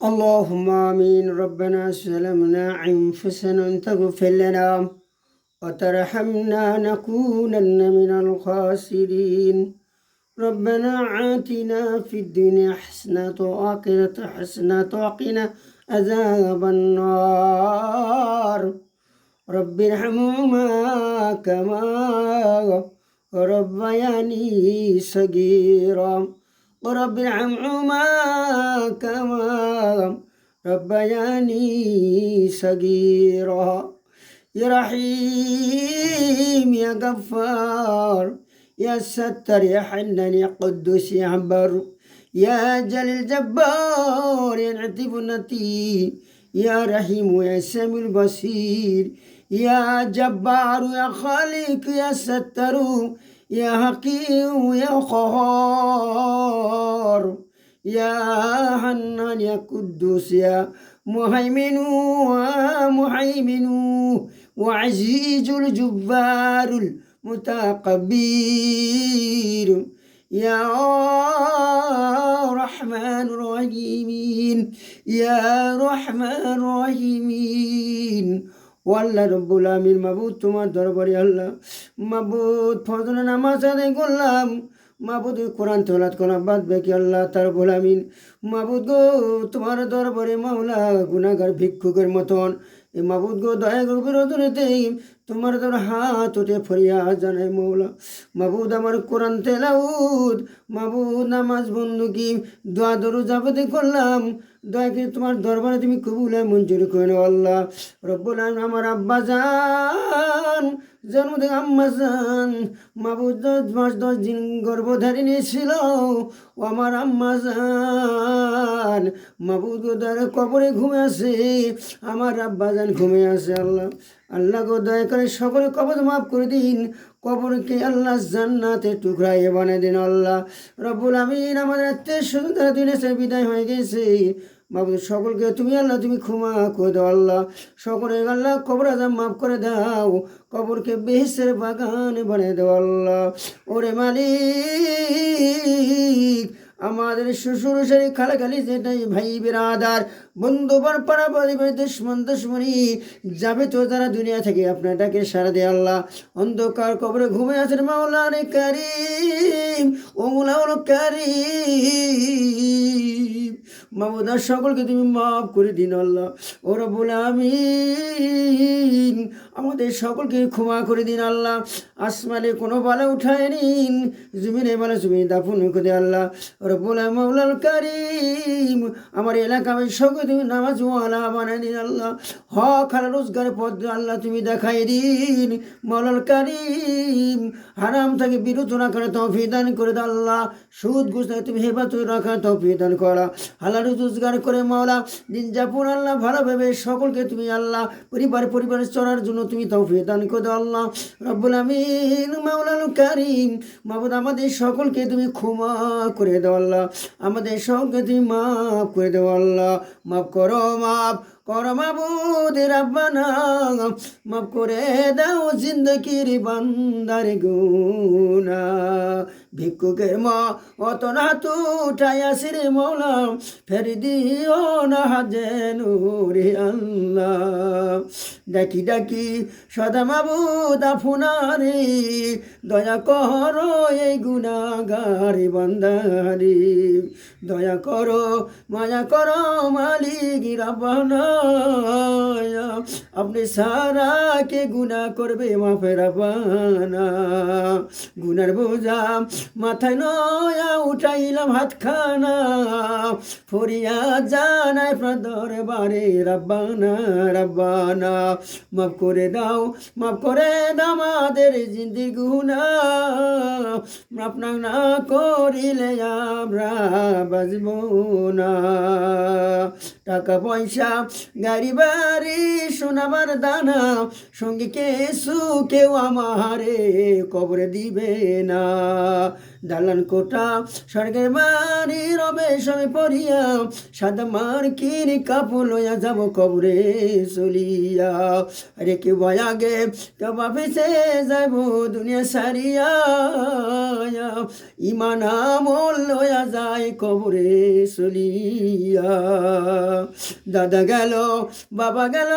اللهم آمين. ربنا ظلمنا أنفسنا إن تغفر لنا وترحمنا نكونن من الخاسرين. ربنا آتنا في الدنيا حسنة وآخرة حسنة وقنا عذاب النار. رب ارحمهما كما ربياني صغيرا ورب ارحمهما كما ربياني صغيرا. يا رحيم يا غفار يا ستر يا حنان يا قدوس يا بر يا جليل جبار يا لطيف نتي يا رحيم يا سميع البصير يا جبار يا خالق يا ستر يا حكيم يا قهار يا حنان يا قدوس يا مهيمن ومهيمن وعزيز الجبار المتكبر يا رحمن الرحيم يا رحمن الرحيم। ওয়াল্লাহ রব্বুল আমিন, মাবুদ তোমার দরবারে আল্লাহ মাবুদ ফজর নামাজ আদায় করলাম, মাবুদ কোরআন তেলাওয়াত করলাম, বাদ বাকি আল্লাহ তার রব্বুল আমিন মাবুদ গো তোমার দরবারে মাওলা গুনাহগার ভিক্ষুকের মতন এই মাবুদ গো দয়া গভীর রজনীতেই তোমার তোর হাত উঠে ফরিয়াদ জানাই মৌলা। মাবুদ আমার কোরআন তেলাওয়াত মাবুদ নামাজ বন্দুকি দোয়া দরুদ যাবতে করলাম, দয়া করে তোমার দরবারে তুমি কবুল মঞ্জুর করে নাও আল্লাহ রব্বুল আমিন। আমার আব্বা জান জন্মদিন আম্মা জান মাবুদ 10 মাস 10 দিন গর্ভধারিণী ছিল, ও আমার আম্মা জান মাবুদ গো দয়া কবরে ঘুমে আছে, আমার আব্বা জান ঘুমে আছে আল্লাহ। আল্লাহ গো দয়া করে সকলে কবর মাফ করে দিন, কবরকে আল্লাহ জান্নাতের টুকরায় বানিয়ে দিন আল্লাহ রব্বুল আমিন। আমাদের আত্মীয় স্বজন তারা দুনিয়া বিদায় হয়ে গেছে, মাবুদ সকলকে তুমি আল্লাহ তুমি ক্ষমা করে দাও আল্লাহ, সকলে আল্লাহ কবর আযাব মাফ করে দাও, কবরকে বেহেশতের বাগান বানিয়ে দাও আল্লাহ। ওরে মালিক আমাদের শ্বশুর শাড়ি খালাখালি যেটাই ভাই বেরাদার বন্ধু পাড়া পরিবার দুশ্মন দুশ্মনী যাবে তো তারা দুনিয়া থেকে আপনারটাকে সারা দে আল্লাহ। অন্ধকার কবরে ঘুমে আছেন মাওলা রে কারিম ও মাওলা কারিম মাবুদা সকলকে তুমি মাফ করে দিন আল্লাহ ও রব্বুল আমিন। আমাদের সকলকে ক্ষমা করে দিন আল্লাহ, আসমানে কোনো বালা উঠায় নিন, জমিনে বালা জমি দাফন করে আল্লাহ রব্বুল মাওলাল কারিম। আমার এলাকায় সকল তুমি নামাজওয়ালা বানায় দিন আল্লাহ, হক হালাল রোজগারের পথ আল্লাহ তুমি দেখাই দিন মাওলাল কারিম। হারাম থেকে বিরত রাখার তৌফিক দান করে দাও আল্লাহ, সুদ ঘুষ থেকে তুমি হেফাজত রাখার তৌফিক দান করা, হালাল রোজগার করে মাওলা দিন যাপন আল্লাহ ভালোভাবে সকলকে তুমি আল্লাহ পরিবারে চলার জন্য তুমি তৌফিক দান করে দাও আল্লাহ রব্বুল আমিন মাওলাল কারিম। মাবুদ আমাদের সকলকে তুমি ক্ষমা করে দাও আল্লাহ, আমাদের সকলকে তুমি মাফ করে দাও আল্লাহ, মাফ করো মাবুদ রাব্বানা, মাফ করে দাও জিন্দগির বান্দার গুনাহ। ভিক্ষুকের মা অত না তু উঠাইয়াছি রে মৌলা, ফের দিও না যেন রে আল্লাহ। ডাকি ডাকি সদা মাবুদ আপনারে, দয়া করো এই গুনাহগার বান্দারে, দয়া করো মায়া করো মালিক রাব্বানা। আপনি সারা কে গুনাহ করবে মাফের রাব্বানা, গুনার বোঝা মাথায় নয়া উঠাইলাম হাতখানা, ফরিয়াদ জানাই আপনার দরবারে রাব্বানা রাব্বানা। মাফ করে দাও আমাদের জিন্দির গুনাহ, আপনার না করিলে আমরা বাঁচব না। টাকা পয়সা গাড়ি বাড়ি সোনাবার দানা সঙ্গে কেউ আমারে কবরে দিবে না, দালান কোটা স্বর্গের বাড়ি রবে সবে পড়িয়া সাদা মার কিনি কাপড় লইয়া যাব কবরে চলিয়া রে কেউ আগে কেউ বাপিসে যাইব দুনিয়া সারিয়া ইমান আমল লইয়া যায় কবরে চলিয়া দাদা গেল বাবা গেল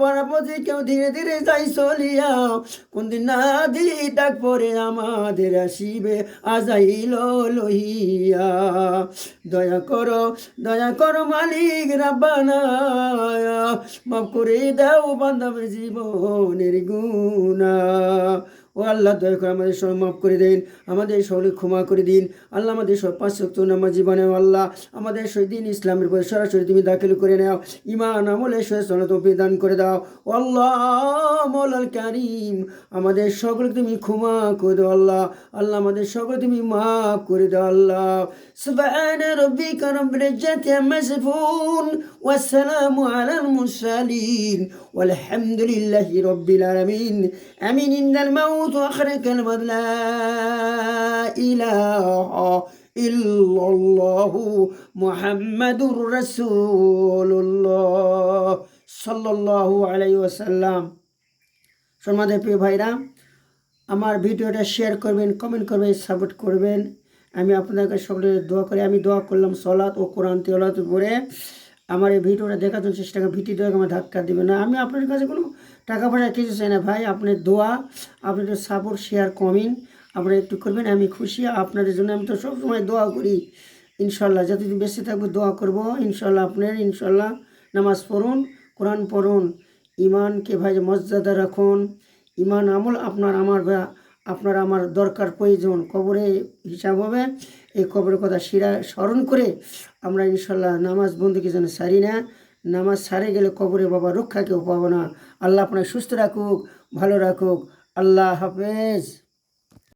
পরাপতি কেউ ধীরে ধীরে যাই চলিয়া কোনদিন না দি ডাক পরে আমাদের আসিবে আজাইল লহিয়া দয়া করো মালিক রাব্বানা মাফ করে দাও বান্দার জীবনের গুনাহ ও আল্লাহ দয়া করে আমাদের সব মাফ করে দিন, আমাদের সকলে ক্ষমা করে দিন আল্লাহ। আমাদের সব 5 ওয়াক্ত নামাজ জীবনে আল্লাহ আমাদের সেই দিন ইসলামের উপর সরাসরি তুমি দাখিল করে নাও, ইমান আমলে সচেতনতা তৌফিক দান করে দাও। ও আল্লাহ মওলাল কারীম আমাদের সকলকে তুমি ক্ষমা করে দাও আল্লাহ। আল্লাহ আমাদের সকলে তুমি মাফ করে দাও আল্লাহ। সুবহান রাব্বিকা রাব্বিল ইজ্জাতি আম্মা ইয়াসিফুন ওয়া সালামু আলাল মুরসালিন ওয়ালহামদুলিল্লাহি রাব্বিল আলামিন। আমিন। ইন্দাল মাউত ওয়া আখির কালিমাত লা ইলাহা ইল্লাল্লাহু মুহাম্মাদুর রাসূলুল্লাহ সাল্লাল্লাহু আলাইহি ওয়াসাল্লাম। সম্মানিত প্রিয় ভাইরা, আমার ভিডিওটা শেয়ার করবেন, কমেন্ট করবেন, সাপোর্ট করবেন। আমি আপনাদের কাছে সকলের দোয়া করি। আমি দোয়া করলাম সলাত ও কোরআন তেলাওয়াত করে আমার এই ভিডিওটা দেখার জন্য চেষ্টা করেন। ভিডিও দোয়া আমার ধাক্কা দেবে না। আমি আপনার কাছে কোনো টাকা পয়সা কিছু চাই না ভাই। আপনার দোয়া, আপনার সাপোর্ট, শেয়ার, কমেন্ট আপনারা একটু করবেন, আমি খুশি আপনাদের জন্য। আমি তো সবসময় দোয়া করি ইনশাল্লাহ, যতদিন বেঁচে থাকবো দোয়া করব ইনশাল্লাহ। আপনার ইনশাল্লাহ নামাজ পড়ুন, কোরআন পড়ুন, ইমানকে ভাই মর্যাদা রাখুন। ইমান আমল আপনার আমার দরকার প্রয়োজন। কবরে হিসাব হবে, এই কবরের কথা স্মরণ করে আমরা ইনশাল্লাহ নামাজ বন্ধুকে যেন সারি না। নামাজ সারে গেলে কবরে বাবা রক্ষা কেউ পাবো না। আল্লাহ আপনাকে সুস্থ রাখুক, ভালো রাখুক। আল্লাহ হাফেজ।